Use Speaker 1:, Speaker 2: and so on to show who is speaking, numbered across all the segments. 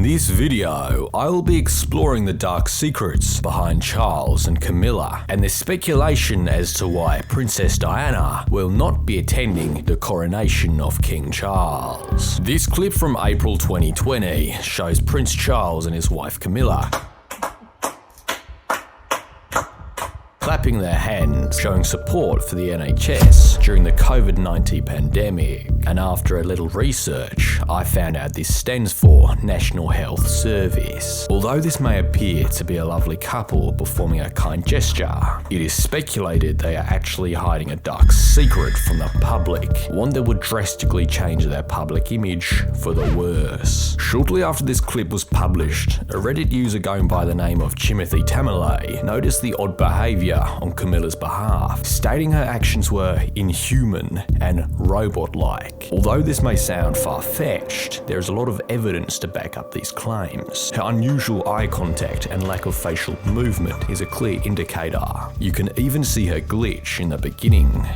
Speaker 1: this video, I will be exploring the dark secrets behind Charles and Camilla, and the speculation as to why Princess Diana will not be attending the coronation of King Charles. This clip from April 2020 shows Prince Charles and his wife Camilla clapping their hands, showing support for the NHS during the COVID-19 pandemic. And after a little research, I found out this stands for National Health Service. Although this may appear to be a lovely couple performing a kind gesture, it is speculated they are actually hiding a dark secret from the public, one that would drastically change their public image for the worse. Shortly after this clip was published, a Reddit user going by the name of Timothy Tamalay noticed the odd behaviour on Camilla's behalf, stating her actions were inhuman and robot-like. Although this may sound far-fetched, there is a lot of evidence to back up these claims. Her unusual eye contact and lack of facial movement is a clear indicator. You can even see her glitch in the beginning.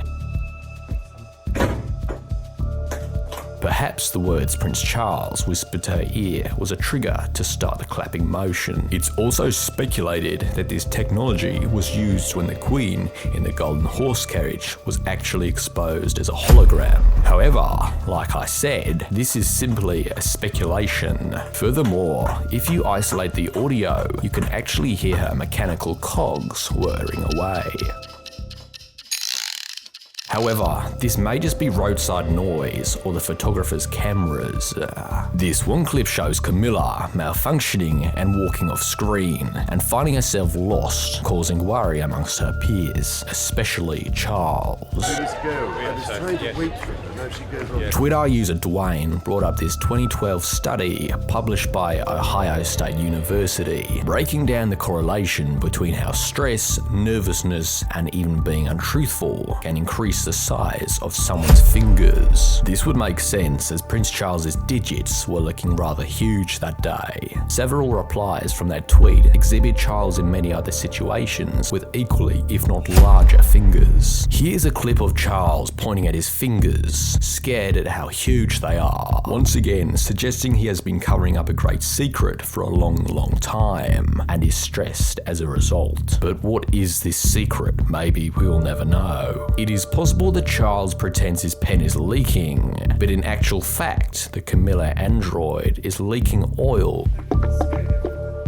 Speaker 1: Perhaps the words Prince Charles whispered to her ear was a trigger to start the clapping motion. It's also speculated that this technology was used when the Queen in the golden horse carriage was actually exposed as a hologram. However, like I said, this is simply a speculation. Furthermore, if you isolate the audio, you can actually hear her mechanical cogs whirring away. However, this may just be roadside noise or the photographer's cameras. This one clip shows Camilla malfunctioning and walking off screen and finding herself lost, causing worry amongst her peers, especially Charles. Twitter user Dwayne brought up this 2012 study published by Ohio State University, breaking down the correlation between how stress, nervousness, and even being untruthful can increase the size of someone's fingers. This would make sense as Prince Charles's digits were looking rather huge that day. Several replies from that tweet exhibit Charles in many other situations with equally, if not larger, fingers. Here's a clip of Charles pointing at his fingers, scared at how huge they are, once again suggesting he has been covering up a great secret for a long time and is stressed as a result. But what is this secret? Maybe we will never know. It is possible that Charles pretends his pen is leaking, but in actual fact, the Camilla android is leaking oil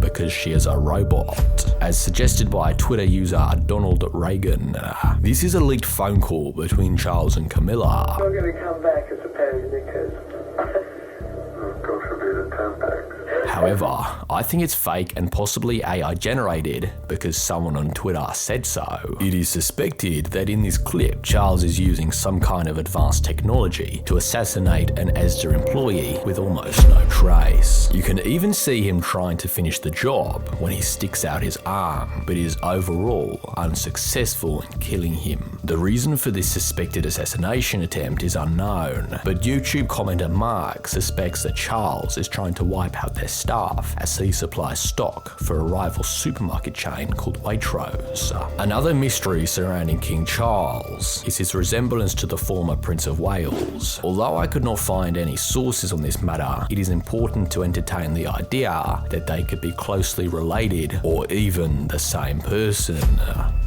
Speaker 1: because she is a robot, as suggested by Twitter user Donald Reagan. This is a leaked phone call between Charles and Camilla.
Speaker 2: I'm going to come back, I suppose, because God forbid a tampax.
Speaker 1: However, I think it's fake and possibly AI generated because someone on Twitter said so. It is suspected that in this clip, Charles is using some kind of advanced technology to assassinate an Asda employee with almost no trace. You can even see him trying to finish the job when he sticks out his arm, but is overall unsuccessful in killing him. The reason for this suspected assassination attempt is unknown, but YouTube commenter Mark suspects that Charles is trying to wipe out their staff as he supplies stock for a rival supermarket chain called Waitrose. Another mystery surrounding King Charles is his resemblance to the former Prince of Wales. Although I could not find any sources on this matter, it is important to entertain the idea that they could be closely related or even the same person.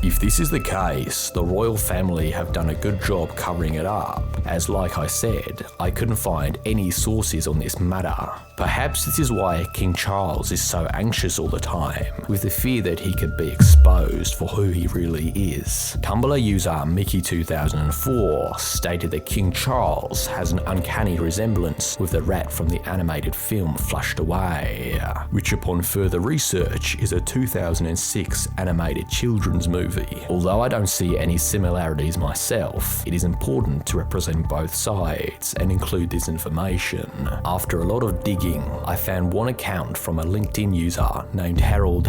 Speaker 1: If this is the case, the royal family have done a good job covering it up, as like I said, I couldn't find any sources on this matter. Perhaps this is why King Charles is so anxious all the time, with the fear that he could be exposed for who he really is. Tumblr user Mickey2004 stated that King Charles has an uncanny resemblance with the rat from the animated film Flushed Away, which upon further research is a 2006 animated children's movie. Although I don't see any similarities myself, it is important to represent both sides and include this information. After a lot of digging, I found one account from a LinkedIn user named Harold,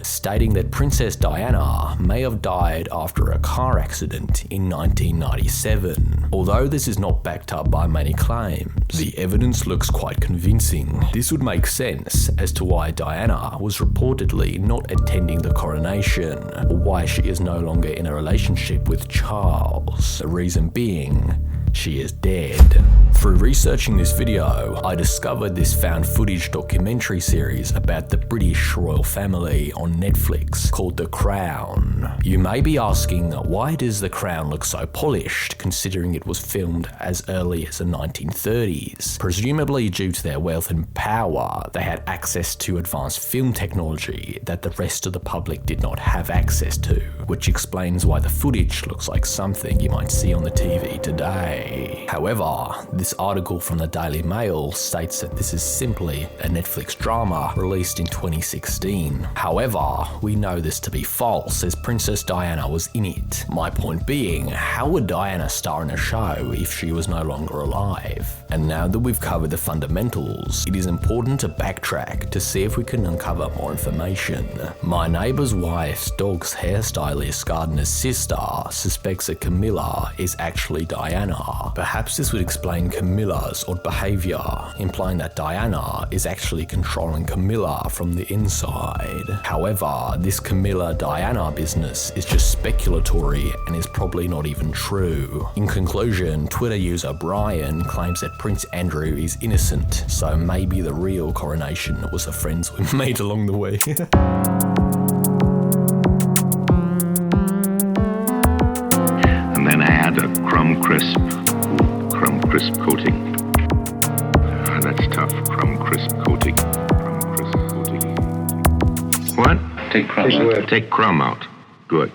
Speaker 1: stating that Princess Diana may have died after a car accident in 1997. Although this is not backed up by many claims, the evidence looks quite convincing. This would make sense as to why Diana was reportedly not attending the coronation, or why she is no longer in a relationship with Charles. The reason being, she is dead. Through researching this video, I discovered this found footage documentary series about the British royal family on Netflix called The Crown. You may be asking, why does The Crown look so polished considering it was filmed as early as the 1930s? Presumably due to their wealth and power, they had access to advanced film technology that the rest of the public did not have access to, which explains why the footage looks like something you might see on the TV today. However, this article from the Daily Mail states that this is simply a Netflix drama released in 2016. However, we know this to be false as Princess Diana was in it. My point being, how would Diana star in a show if she was no longer alive? And now that we've covered the fundamentals, it is important to backtrack to see if we can uncover more information. My neighbour's wife's dog's hairstylist gardener's sister suspects that Camilla is actually Diana. Perhaps this would explain Camilla's odd behaviour, implying that Diana is actually controlling Camilla from the inside. However, this Camilla-Diana business is just speculatory and is probably not even true. In conclusion, Twitter user Brian claims that Prince Andrew is innocent, so maybe the real coronation was the friends we made along the way.
Speaker 3: And then add a crumb crisp coating. That's tough, crumb crisp coating. What?
Speaker 4: Take crumbs.
Speaker 3: Take crumb out. Good.